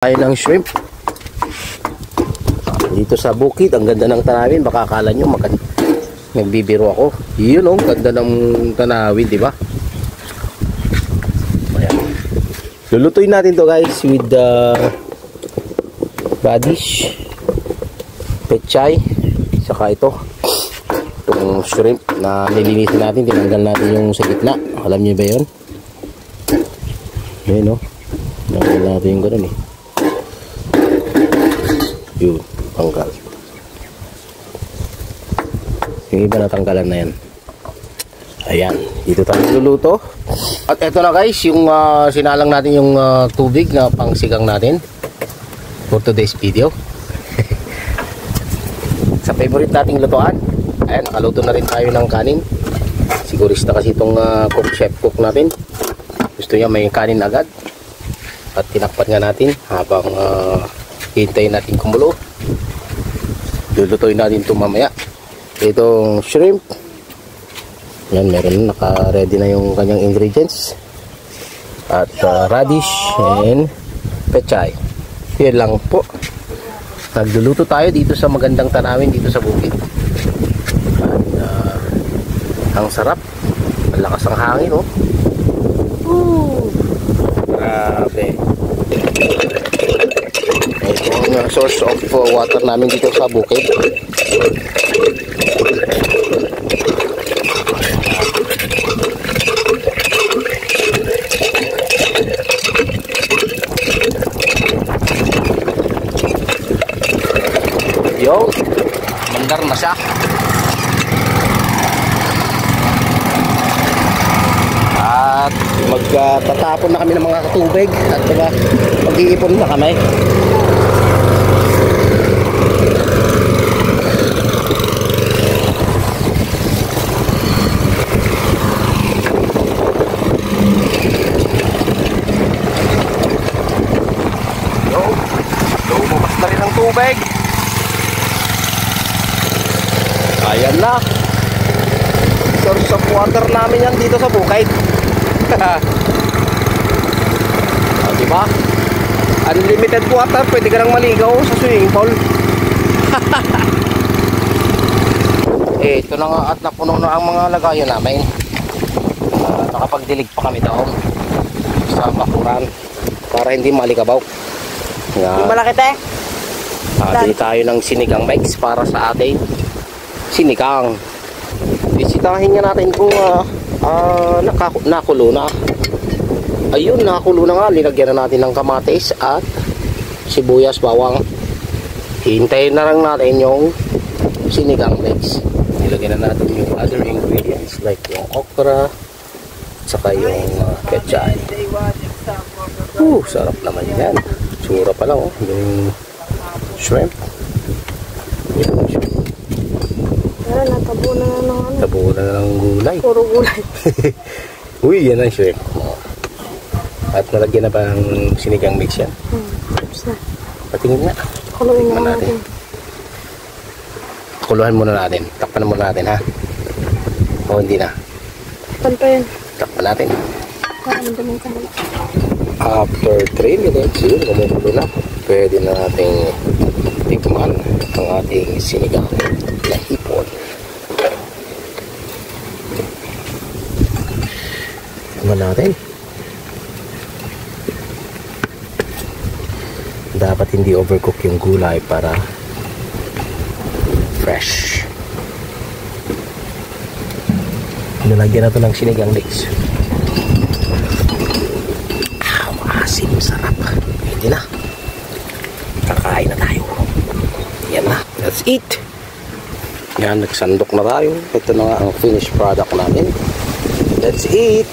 Tayo ng shrimp dito sa bukid. Ang ganda ng tanawin. Baka akala nyo nagbibiro ako. Yun o, ganda ng tanawin, di ba? Ayan. Lulutuin natin to guys with radish, pechay, saka itong shrimp na nilinisin natin. Tinanggal natin yung sa gitna. Alam nyo ba yun? Yun o, tinanggal natin yung gano'n eh. Yun, tanggal. Yung iba natanggalan na yan. Ayan, dito tayo luluto. At eto na guys, yung sinalang natin yung tubig na pangsigang natin for today's video. Sa favorite nating lutuan. Ayan, nakaluto na rin tayo ng kanin. Sigurista kasi itong chef cook natin. Gusto niya may kanin agad. At tinakpan nga natin habang hintayin natin kumulo. Lulutuin natin ito mamaya. Itong shrimp. Yan, meron na. Naka-ready na yung kanyang ingredients. At radish and pechay. Yan lang po. Nagluluto tayo dito sa magandang tanawin dito sa bukid. At ang sarap. Malakas ang hangin, oh. Grabe. Ito ang source of water namin dito sa bukid. Yo, mandar na siya. At magtatapon na kami ng mga tubig at mag-iipon na kami. Lumabas na rin ang tubig. Ayan na. Source of water namin yan dito sa bukid. Diba? Unlimited water. Pwede ka nang maligaw sa swimming pool. Ito na nga at napuno na ang mga lagayan namin. Nakapagdilig pa kami doon sa bakuran para hindi malikabaw. Malaki tayo. Bili tayo ng sinigang mix para sa atin. Sinigang. Bisitahin nga natin kung nakulo na. Ayun, nakulo na nga. Linagyan na natin ng kamatis at sibuyas, bawang. Hintayin na lang natin yung sinigang mix. Nilagyan na natin yung other ingredients like yung okra saka yung pechay. Sarap naman yan. Tsura pa lang, oh. Yung shrimp. Yung shrimp. Natabo na ng ano. Tabo na ng gulay. Puro gulay. Uy, yan ang shrimp. At nalagyan na ba ng sinigang mix yan? Patingin nga. Kuluin muna natin. Kuluhan muna natin. Takpan muna natin, ha? O hindi na? Takpan pa yan. Takpan natin. Karamdamin ka na. After 3 minutes, yun, kumukulo na. Pwede na nating tikman ang ating sinigang na hipon. Tikman natin. Dapat hindi overcook yung gulay para fresh. Nalagyan na ito ng sinigang mix. Maasim, sarap. Pwede na. Kakain na tayo. Yan na. Let's eat. Yan, nagsandok na tayo. Ito na nga ang finished product natin. Let's eat.